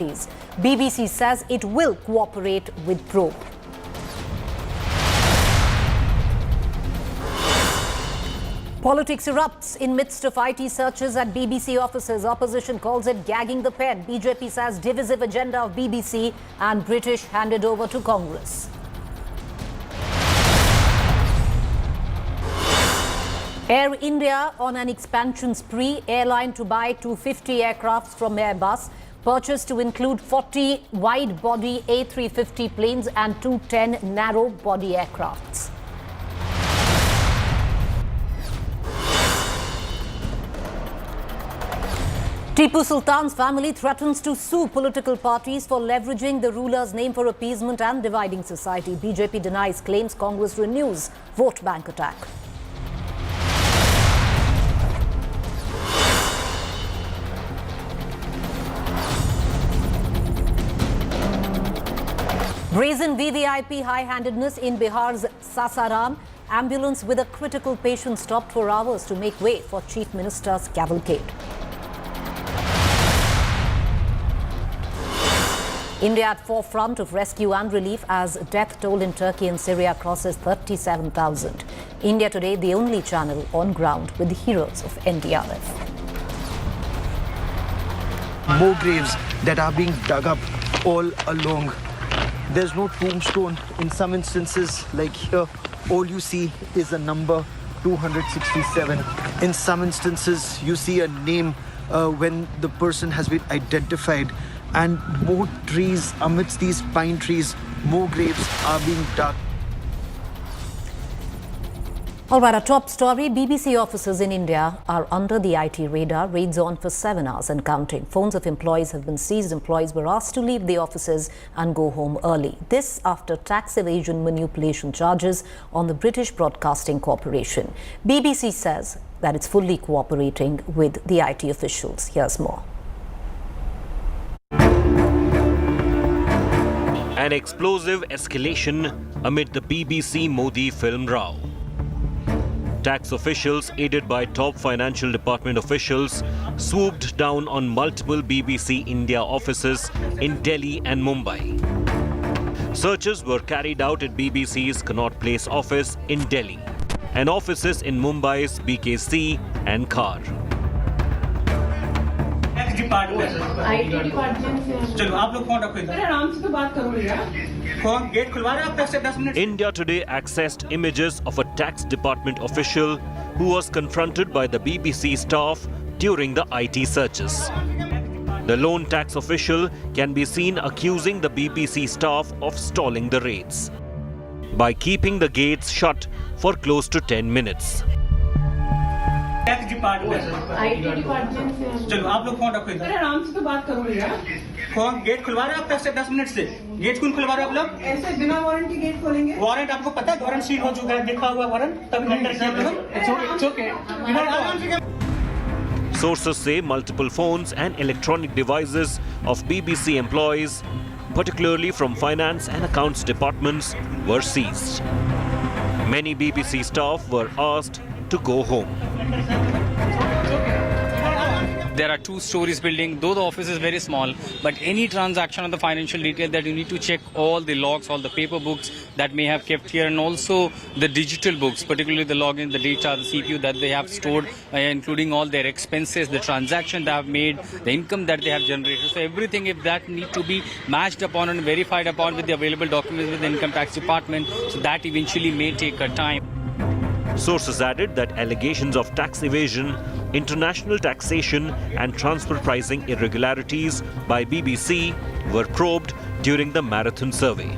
BBC says it will cooperate with probe. Politics erupts in midst of IT searches at BBC offices. Opposition calls it gagging the pen. BJP says divisive agenda of BBC and British handed over to Congress. Air India on an expansion spree. Airline to buy 250 aircrafts from Airbus. Purchase to include 40 wide-body A350 planes and 210 narrow-body aircrafts. Tipu Sultan's family threatens to sue political parties for leveraging the ruler's name for appeasement and dividing society. BJP denies claims. Congress renews vote bank attack. Brazen VVIP high-handedness in Bihar's Sasaram. Ambulance with a critical patient stopped for hours to make way for Chief Minister's cavalcade. India at forefront of rescue and relief as death toll in Turkey and Syria crosses 37,000. India Today, the only channel on ground with the heroes of NDRF. More graves that are being dug up all along. There's no tombstone. In some instances, like here, all you see is a number 267. In some instances, you see a name when the person has been identified. And more trees, amidst these pine trees, more graves are being dug. All right, our top story. BBC offices in India are under the IT radar. Raids on for 7 hours and counting. Phones of employees have been seized. Employees were asked to leave the offices and go home early. This after tax evasion manipulation charges on the British Broadcasting Corporation. BBC says that it's fully cooperating with the IT officials. Here's more. An explosive escalation amid the BBC Modi film row. Tax officials, aided by top financial department officials, swooped down on multiple BBC India offices in Delhi and Mumbai. Searches were carried out at BBC's Connaught Place office in Delhi and offices in Mumbai's BKC and Khar. IT department से चलो आप लोग phone रखो इधर आराम से तो बात करो यार फोन गेट खुलवा रहे हैं आप 10 से 10 minute India Today accessed images of a tax department official who was confronted by the BBC staff during the IT searches. The lone tax official can be seen accusing the BBC staff of stalling the raids by keeping the gates shut for close to 10 minutes. Tax department IT department से चलो आप लोग phone रखो इधर आराम से तो बात करो यार फोन गेट खुलवा रहे हैं आप 10 से 10 मिनट से गेट कौन खुलवा रहे हैं आप लोग ऐसे बिना वारंट के गेट खोलेंगे वारंट आपको पता है वारंट सील हो चुका है लिखा हुआ वारंट तब एंटर किया it's okay Sources say multiple phones and electronic devices of BBC employees, particularly from finance and accounts departments, were seized. Many BBC staff were asked to go home. There are 2 stories building, though the office is very small, but any transaction on the financial detail that you need to check all the logs, all the paper books that may have kept here, and also the digital books, particularly the login, the data, the CPU that they have stored, including all their expenses, the transaction they have made, the income that they have generated. So everything, if that need to be matched upon and verified upon with the available documents with the income tax department, so that eventually may take a time. Sources added that allegations of tax evasion, international taxation and transfer pricing irregularities by BBC were probed during the marathon survey.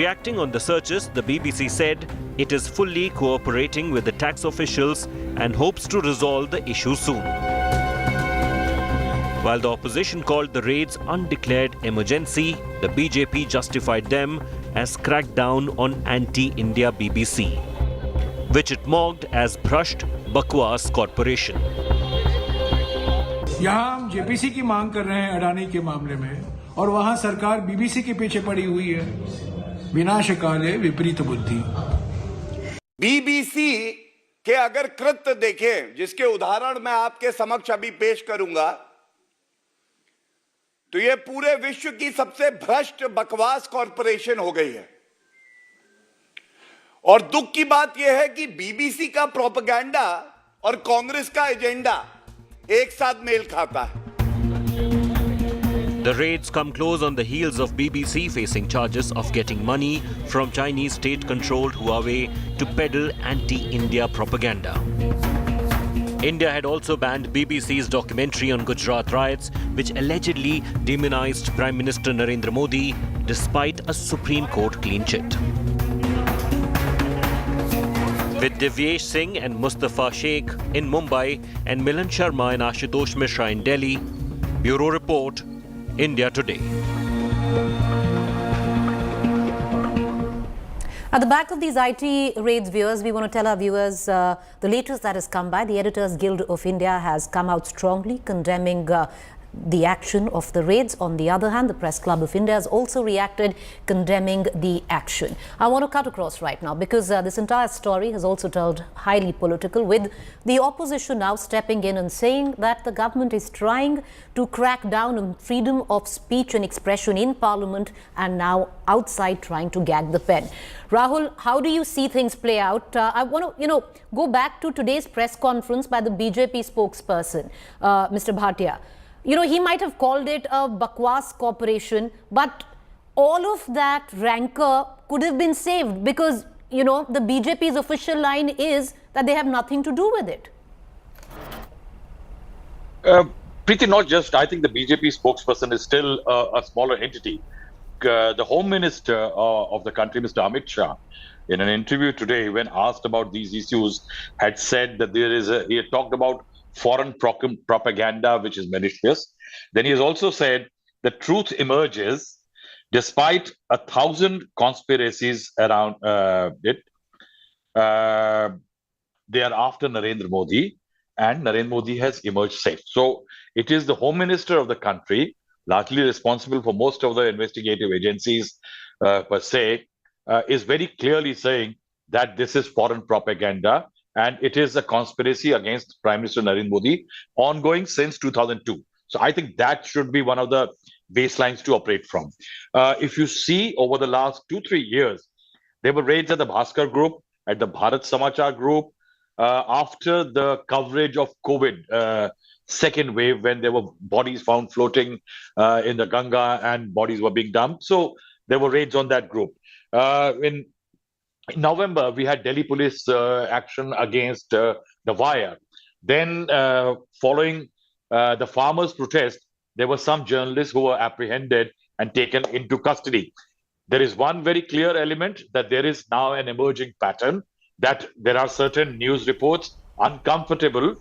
Reacting on the searches, the BBC said it is fully cooperating with the tax officials and hopes to resolve the issue soon. While the opposition called the raids undeclared emergency, the BJP justified them as crackdown on anti-India BBC, which it mocked as brushed bakwas corporation. यहाँ हम JPC की मांग कर रहे हैं अडानी के मामले में और वहाँ सरकार बीबीसी के पीछे पड़ी हुई है। विनाशकाले विपरीत बुद्धि। बीबीसी के अगर कृत्य देखें, जिसके उदाहरण मैं आपके समक्ष अभी पेश करूंगा, तो ये पूरे विश्व की सबसे भ्रष्ट बकवास कॉरपोरेशन हो गई है। और दुख की बात यह है कि बीबीसी का प्रोपेगेंडा और कांग्रेस का एजेंडा एक साथ मेल खाता है। The raids come close on the heels of BBC facing charges of getting money from Chinese state-controlled Huawei to peddle anti-India propaganda. India had also banned BBC's documentary on Gujarat riots, which allegedly demonized Prime Minister Narendra Modi despite a Supreme Court clean chit. With Divyesh Singh and Mustafa Sheikh in Mumbai and Milan Sharma and Ashutosh Mishra in Delhi, Bureau Report, India Today. At the back of these IT raids, viewers, we want to tell our viewers the latest that has come by. The Editors Guild of India has come out strongly condemning the action of the raids. On the other hand, the Press Club of India has also reacted, condemning the action. I want to cut across right now because this entire story has also turned highly political, with the opposition now stepping in and saying that the government is trying to crack down on freedom of speech and expression in Parliament, and now outside trying to gag the pen. Rahul, how do you see things play out? I want to, go back to today's press conference by the BJP spokesperson, Mr. Bhatia. He might have called it a bakwas corporation, but all of that rancor could have been saved because, the BJP's official line is that they have nothing to do with it. Preeti, not just, I think the BJP spokesperson is still a smaller entity. The Home Minister of the country, Mr. Amit Shah, in an interview today, when asked about these issues, had said that he had talked about foreign propaganda, which is malicious. Then he has also said the truth emerges despite 1,000 conspiracies around it. They are after Narendra Modi, and Narendra Modi has emerged safe. So it is the Home Minister of the country, largely responsible for most of the investigative agencies per se, is very clearly saying that this is foreign propaganda, and it is a conspiracy against Prime Minister Narendra Modi, ongoing since 2002. So I think that should be one of the baselines to operate from. If you see over the last 2-3 years, there were raids at the Bhaskar Group, at the Bharat Samachar Group, after the coverage of COVID second wave, when there were bodies found floating in the Ganga and bodies were being dumped. So there were raids on that group. In November, we had Delhi police action against the Wire. Then, following the farmers' protest, there were some journalists who were apprehended and taken into custody. There is one very clear element, that there is now an emerging pattern, that there are certain news reports uncomfortable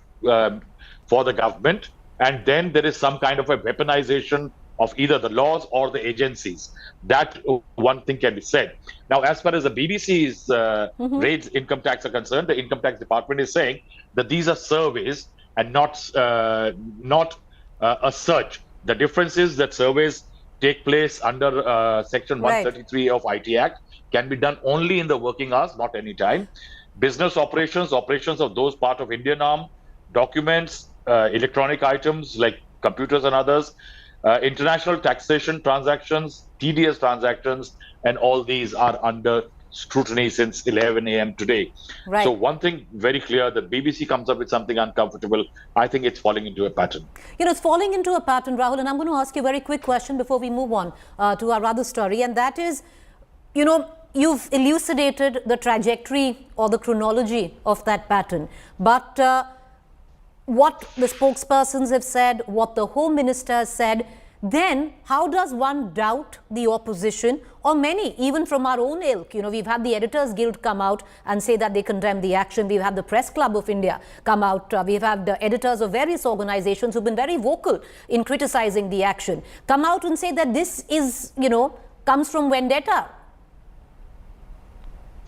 for the government, and then there is some kind of a weaponization of either the laws or the agencies. That one thing can be said. Now, as far as the BBC's raids income tax are concerned, the income tax department is saying that these are surveys and not a search. The difference is that surveys take place under Section 133 of IT Act, can be done only in the working hours, not any time. Business operations of those part of Indian arm, documents, electronic items like computers and others, international taxation transactions, TDS transactions, and all these are under scrutiny since 11 a.m. today. Right. So one thing very clear, that BBC comes up with something uncomfortable, I think it's falling into a pattern. It's falling into a pattern, Rahul, and I'm going to ask you a very quick question before we move on to our other story, and that is, you've elucidated the trajectory or the chronology of that pattern, but what the spokespersons have said, what the Home Minister has said, then how does one doubt the opposition, or many, even from our own ilk? We've had the Editors Guild come out and say that they condemn the action. We've had the Press Club of India come out. We've had the editors of various organizations who've been very vocal in criticizing the action, come out and say that this is, comes from vendetta.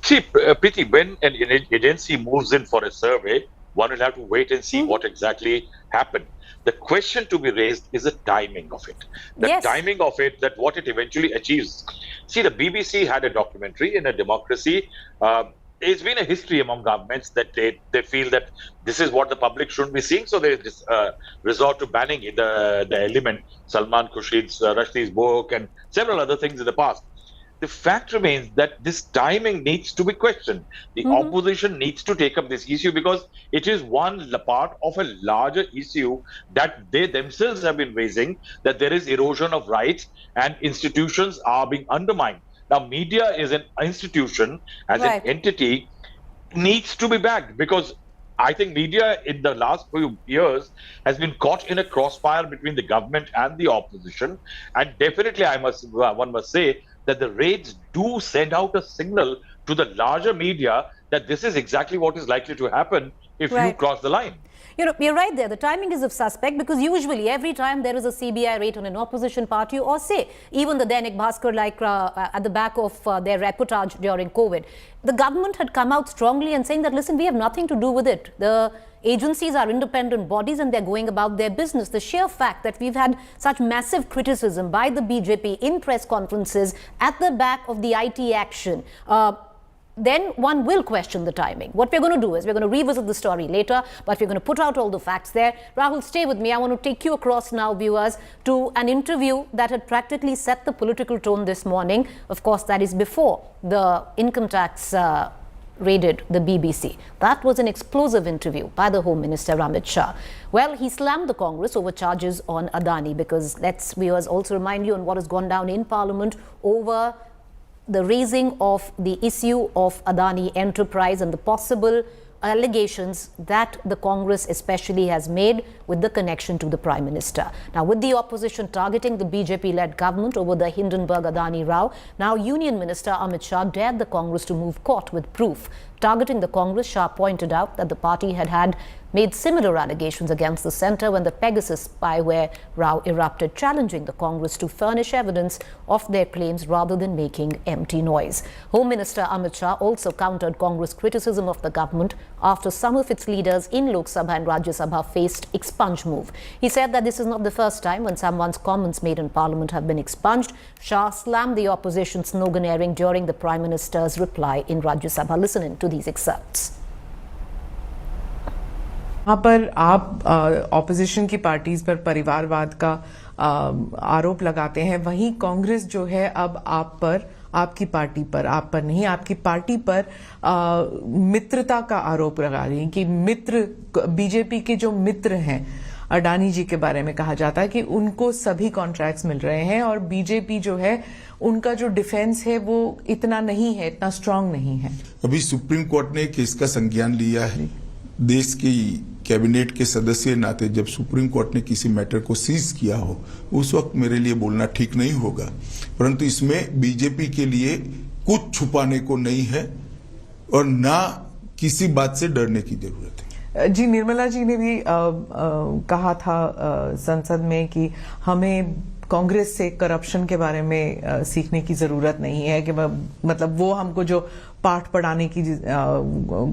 See, Preeti, when an agency moves in for a survey, one will have to wait and see what exactly happened. The question to be raised is the timing of it. The timing of it, that what it eventually achieves. See, the BBC had a documentary in a democracy. it's been a history among governments that they feel that this is what the public shouldn't be seeing, so they just resort to banning the element. Salman Khurshid's Rushdie's book and several other things in the past. The fact remains that this timing needs to be questioned. The opposition needs to take up this issue because it is one part of a larger issue that they themselves have been raising, that there is erosion of rights and institutions are being undermined. Now, media is an institution, as an entity, needs to be backed because I think media in the last few years has been caught in a crossfire between the government and the opposition. And definitely, one must say that the raids do send out a signal to the larger media that this is exactly what is likely to happen if you cross the line. You know, you're right there. The timing is of suspect because usually every time there is a CBI raid on an opposition party or say even the Dainik Bhaskar like at the back of their reportage during COVID, the government had come out strongly and saying that, listen, we have nothing to do with it. The agencies are independent bodies and they're going about their business. The sheer fact that we've had such massive criticism by the BJP in press conferences at the back of the IT action, then one will question the timing. What we're going to do is we're going to revisit the story later, but we're going to put out all the facts there. Rahul, stay with me. I want to take you across now, viewers, to an interview that had practically set the political tone this morning. Of course, that is before the income tax raided the BBC. That was an explosive interview by the Home Minister Amit Shah. Well, he slammed the Congress over charges on Adani because let's, viewers, also remind you on what has gone down in Parliament over the raising of the issue of Adani Enterprise and the possible allegations that the Congress especially has made with the connection to the Prime Minister. Now, with the opposition targeting the BJP-led government over the Hindenburg-Adani row, now Union Minister Amit Shah dared the Congress to move court with proof. Targeting the Congress, Shah pointed out that the party had made similar allegations against the centre when the Pegasus spyware row erupted, challenging the Congress to furnish evidence of their claims rather than making empty noise. Home Minister Amit Shah also countered Congress criticism of the government after some of its leaders in Lok Sabha and Rajya Sabha faced expunge move. He said that this is not the first time when someone's comments made in Parliament have been expunged. Shah slammed the opposition sloganeering during the Prime Minister's reply in Rajya Sabha. Listen in to these excerpts. यहाँ पर आप opposition की parties पर परिवारवाद का आरोप लगाते हैं, वहीं कांग्रेस जो है अब आप पर, आपकी पार्टी पर, आप पर नहीं, आपकी पार्टी पर मित्रता का आरोप लगा रही है कि मित्र, बीजेपी के जो मित्र हैं अडानी जी के बारे में कहा जाता है कि उनको सभी कॉन्ट्रैक्ट्स मिल रहे हैं और बीजेपी जो है उनका जो डिफेंस है वो इतना नहीं है, इतना स्ट्रांग नहीं है। अभी सुप्रीम कोर्ट ने केस का संज्ञान लिया है। देश की कैबिनेट के सदस्य नाते जब सुप्रीम कोर्ट ने किसी मैटर को सीज किया हो उस वक्त मेरे लिए बोलना ठीक नहीं होगा, परंतु इसमें बीजेपी के लिए कुछ छुपाने को नहीं है और ना किसी बात से डरने की जरूरत है। जी, निर्मला जी ने भी कहा था संसद में कि हमें कांग्रेस से करप्शन के बारे में सीखने की जरूरत नहीं है, कि मतलब वो हमको जो पाठ पढ़ाने की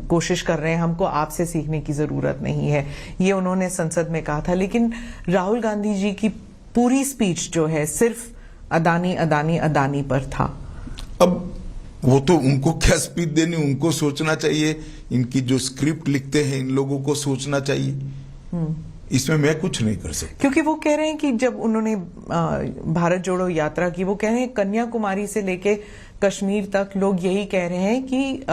कोशिश कर रहे हैं, हमको आपसे सीखने की जरूरत नहीं है, ये उन्होंने संसद में कहा था। लेकिन राहुल गांधी जी की पूरी स्पीच जो है सिर्फ अदानी अदानी अदानी पर था। अब वो तो उनको क्या स्पीच देनी, उनको सोचना चाहिए। इनकी जो स्क्रिप्ट लिखते हैं इन लोगों को सोचना चाहिए, इसमें मैं कुछ नहीं कर सकता। क्योंकि वो कह रहे हैं कि जब उन्होंने भारत जोड़ो यात्रा की, वो कह रहे हैं कन्याकुमारी से लेके कश्मीर तक लोग यही कह रहे हैं कि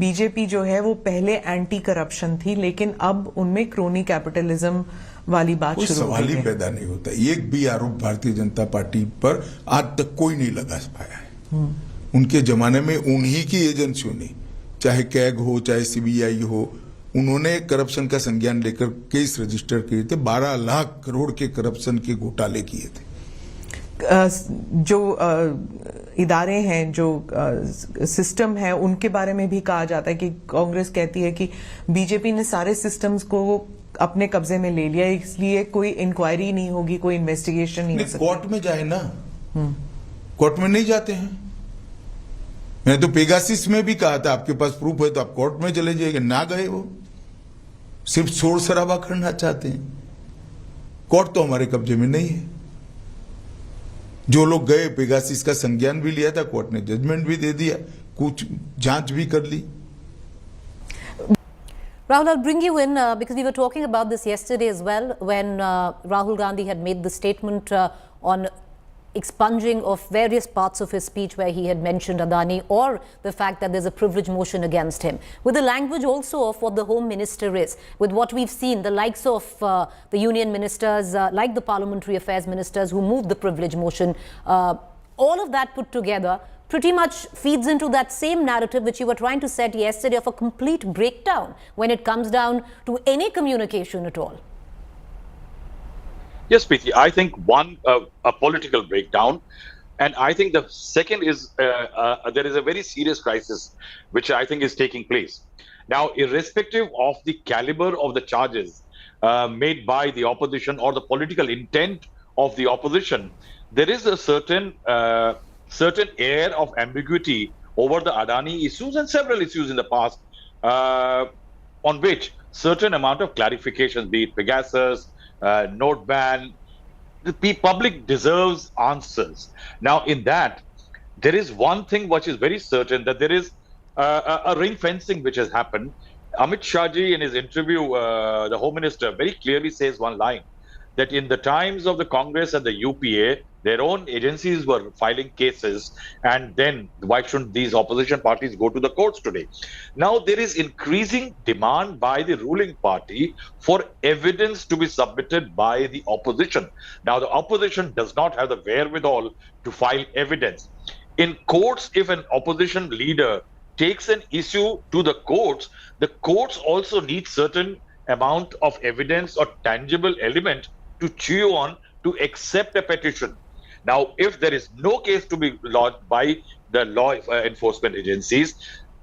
बीजेपी जो है वो पहले एंटी करप्शन थी, लेकिन अब उनमें क्रोनी कैपिटलिज्म वाली बात शुरू हो गई है। सवाल ही पैदा नहीं होता। एक भी आरोप भारतीय जनता पार्टी पर आज तक कोई नहीं लगा पाया है। उनके जमाने में उन्हीं की एजेंसियों ने, चाहे कैग हो चाहे सीबीआई हो, उन्होंने करप्शन का संज्ञान लेकर केस रजिस्टर किए थे। 12 लाख करोड़ के करप्शन के घोटाले किए थे। जो इदारे हैं, जो सिस्टम है, उनके बारे में भी कहा जाता है कि कांग्रेस कहती है कि बीजेपी ने सारे सिस्टम्स को अपने कब्जे में ले लिया, इसलिए कोई इंक्वायरी नहीं होगी, कोई इन्वेस्टिगेशन नहीं हो सकती। कोर्ट में जाए ना, कोर्ट में नहीं जाते हैं। मैंने तो पेगासिस में भी कहा था आपके पास प्रूफ है तो आप कोर्ट में चले जाइए, ना गए। वो सिर्फ शोर शराबा करना चाहते हैं। कोर्ट तो हमारे कब्जे में नहीं है। जो लोग गए, पेगासिस का संज्ञान भी लिया था, कोर्ट ने जजमेंट भी दे दिया, कुछ जांच भी कर ली। Rahul, I'll bring you in because we were talking about this yesterday as well when Rahul Gandhi had made the statement on expunging of various parts of his speech where he had mentioned Adani or the fact that there's a privilege motion against him. With the language also of what the Home Minister is, with what we've seen, the likes of the union ministers, like the parliamentary affairs ministers who moved the privilege motion, all of that put together pretty much feeds into that same narrative which you were trying to set yesterday of a complete breakdown when it comes down to any communication at all. Yes, Preeti, I think one, a political breakdown. And I think the second is there is a very serious crisis which I think is taking place. Now, irrespective of the caliber of the charges made by the opposition or the political intent of the opposition, there is a certain air of ambiguity over the Adani issues and several issues in the past on which certain amount of clarifications, be it Pegasus, note ban, the public deserves answers. Now, in that, there is one thing which is very certain, that there is a ring fencing which has happened. Amit Shah ji in his interview, the Home Minister very clearly says one line, that in the times of the Congress and the UPA, their own agencies were filing cases, and then why shouldn't these opposition parties go to the courts today? Now there is increasing demand by the ruling party for evidence to be submitted by the opposition. Now the opposition does not have the wherewithal to file evidence. In courts, if an opposition leader takes an issue to the courts also need certain amount of evidence or tangible element to chew on to accept a petition. Now, if there is no case to be lodged by the law enforcement agencies,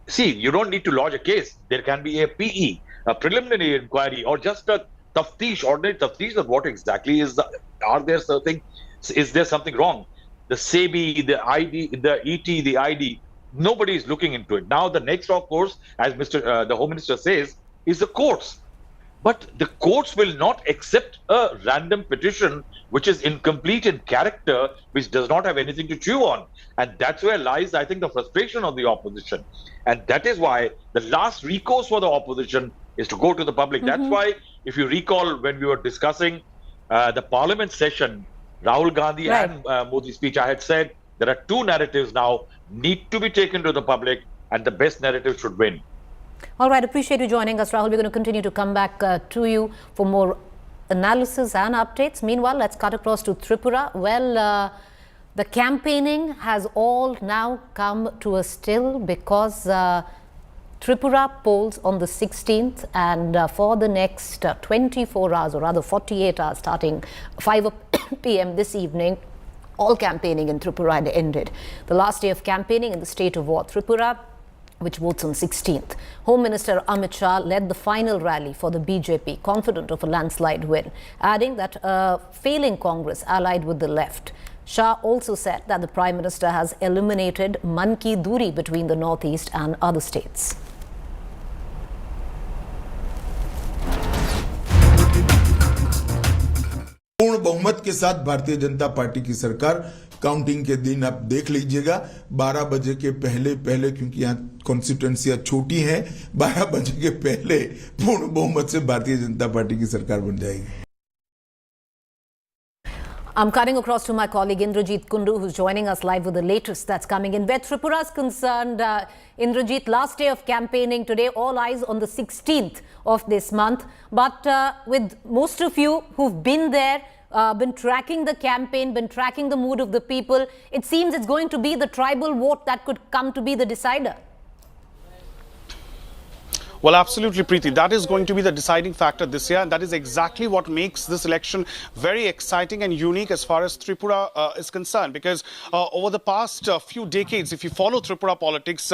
see, you don't need to lodge a case. There can be a PE, a preliminary inquiry, or just a taftish, ordinary taftish of what exactly is is there something wrong? The SEBI, the ID, the ET, the ID, nobody is looking into it. Now, the next, of course, as the Home Minister says, is the courts. But the courts will not accept a random petition which is incomplete in character, which does not have anything to chew on. And that's where lies, I think, the frustration of the opposition. And that is why the last recourse for the opposition is to go to the public. That's why, if you recall, when we were discussing the parliament session, Rahul Gandhi and Modi's speech, I had said there are two narratives now need to be taken to the public, and the best narrative should win. All right, appreciate you joining us, Rahul. We're going to continue to come back to you for more analysis and updates. Meanwhile, let's cut across to Tripura. Well, the campaigning has all now come to a still because Tripura polls on the 16th, and for the next 24 hours, or rather 48 hours, starting 5 p.m. this evening, all campaigning in Tripura had ended. The last day of campaigning in the state of war, Tripura, which votes on 16th. Home Minister Amit Shah led the final rally for the BJP, confident of a landslide win, adding that a failing Congress allied with the left. Shah also said that the Prime Minister has eliminated man ki duri between the Northeast and other states. पूर्ण बहुमत के साथ Bharatiya Janata party की सरकार, counting के दिन आप देख लीजिएगा 12 बजे के पहले क्योंकि यहाँ कॉन्स्टिट्यूएंसियां छोटी हैं, 12 बजे के पहले पूर्ण बहुमत से भारतीय जनता पार्टी की सरकार बन जाएगी. I'm cutting across to my colleague Indrajit Kundu, who's joining us live with the latest that's coming in. Where Tripura is concerned, Indrajit, last day of campaigning today, all eyes on the 16th of this month. But with most of you who've been there, been tracking the campaign, been tracking the mood of the people, it seems it's going to be the tribal vote that could come to be the decider. Well, absolutely, Preeti. That is going to be the deciding factor this year, and that is exactly what makes this election very exciting and unique as far as Tripura is concerned. Because over the past few decades, if you follow Tripura politics,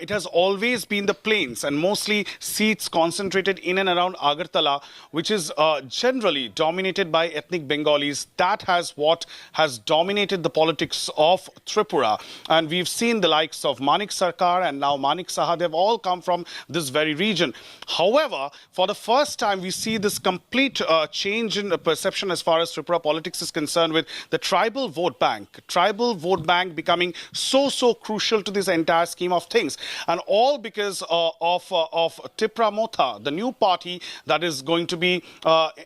it has always been the plains and mostly seats concentrated in and around Agartala, which is generally dominated by ethnic Bengalis. That has what has dominated the politics of Tripura. And we've seen the likes of Manik Sarkar and now Manik Saha. They've all come from this very region. However, for the first time, we see this complete change in perception as far as Tripura politics is concerned, with the tribal vote bank becoming so crucial to this entire scheme of things, and all because of Tripura Motha, the new party that is going to be,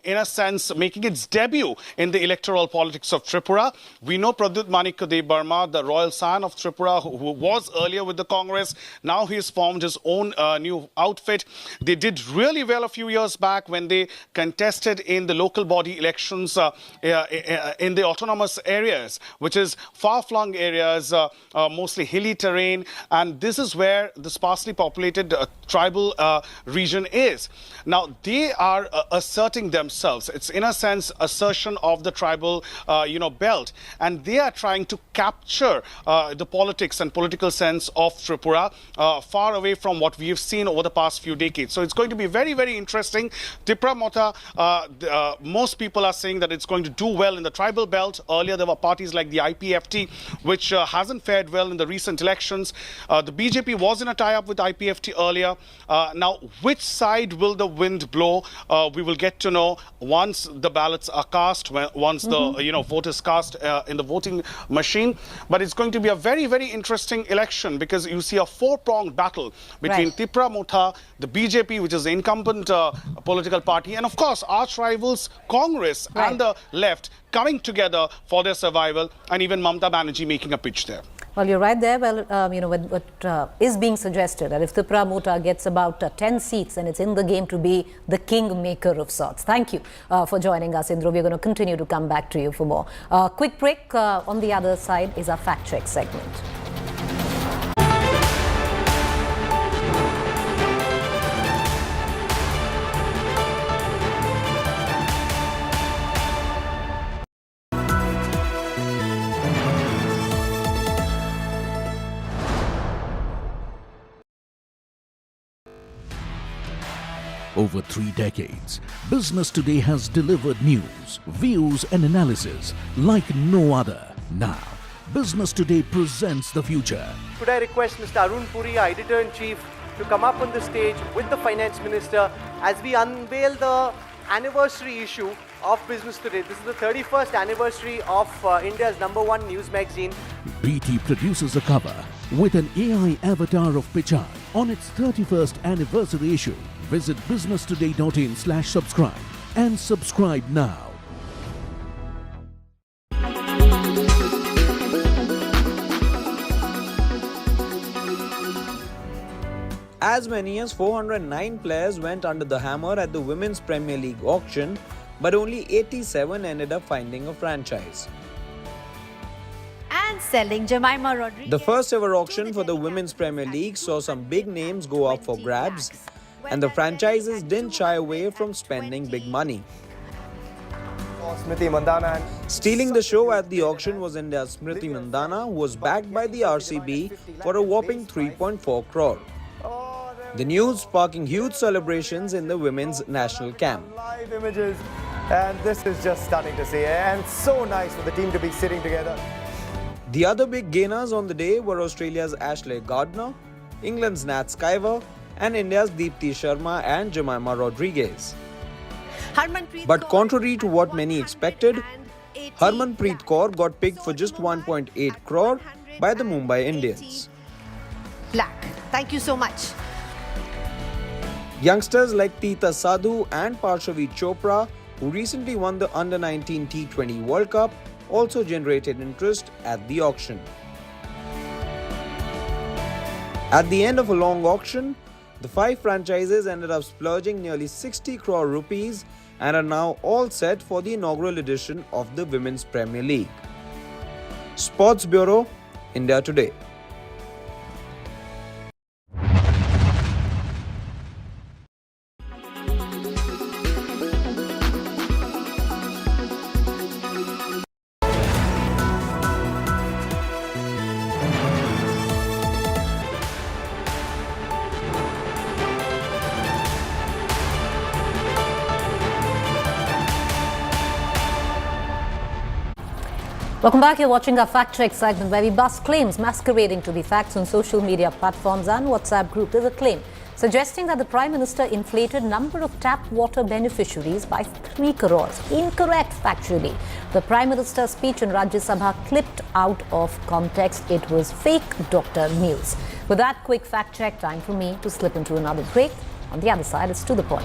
in a sense, making its debut in the electoral politics of Tripura. We know Pradyut Manikya Burma, the royal son of Tripura, who was earlier with the Congress. Now he has formed his own new outfit. They did really well a few years back when they contested in the local body elections in the autonomous areas, which is far-flung areas, mostly hilly terrain, and this is where the sparsely populated tribal region is. Now, they are asserting themselves. It's, in a sense, assertion of the tribal, belt, and they are trying to capture the politics and political sense of Tripura far away from what we have seen over the past few decades. So it's going to be very, very interesting. Tripura Motha, most people are saying that it's going to do well in the tribal belt. Earlier, there were parties like the IPFT, which hasn't fared well in the recent elections. The BJP was in a tie-up with IPFT earlier. Now, which side will the wind blow? We will get to know once the ballots are cast, once the vote is cast in the voting machine. But it's going to be a very, very interesting election, because you see a four-pronged battle between Tripura Motha, the BJP, which is the incumbent political party, and of course arch rivals Congress and the left coming together for their survival, and even Mamata Banerjee making a pitch there. Well, you're right there. Well, what is being suggested, that if Tripura Motha gets about 10 seats, and it's in the game to be the kingmaker of sorts. Thank you for joining us, Indra. We're going to continue to come back to you for more. Quick break. On the other side is our fact check segment. Over 3 decades, Business Today has delivered news, views and analysis like no other. Now, Business Today presents the future. Could I request Mr. Arun Puri, our Editor-in-Chief, to come up on the stage with the Finance Minister as we unveil the anniversary issue of Business Today. This is the 31st anniversary of India's #1 news magazine. BT produces a cover with an AI avatar of Pichai on its 31st anniversary issue. Visit businesstoday.in/subscribe and subscribe now. As many as 409 players went under the hammer at the Women's Premier League auction, but only 87 ended up finding a franchise. And selling Jemima Rodriguez. The first ever auction for the Women's Premier League saw some big names go up for grabs, and the franchises didn't shy away from spending big money. Stealing the show at the auction was India's Smriti Mandhana, who was backed by the RCB for a whopping 3.4 crore. The news sparking huge celebrations in the women's national camp. Live images, and this is just stunning to see, and so nice for the team to be sitting together. The other big gainers on the day were Australia's Ashley Gardner, England's Nat Skyver, and India's Deepti Sharma and Jemima Rodriguez. But contrary to what many expected, Harmanpreet Kaur got picked for just 1.8 crore by the Mumbai Indians. Black. Thank you so much. Youngsters like Teeta Sadhu and Parshavi Chopra, who recently won the Under-19 T20 World Cup, also generated interest at the auction. At the end of a long auction, the 5 franchises ended up splurging nearly 60 crore rupees and are now all set for the inaugural edition of the Women's Premier League. Sports Bureau, India Today. Welcome back. You're watching our fact check segment where we bust claims masquerading to be facts on social media platforms and WhatsApp group. There's a claim suggesting that the Prime Minister inflated number of tap water beneficiaries by 3 crores. Incorrect factually. The Prime Minister's speech in Rajya Sabha clipped out of context. It was fake doctor news. With that quick fact check, time for me to slip into another break. On the other side, it's to the point.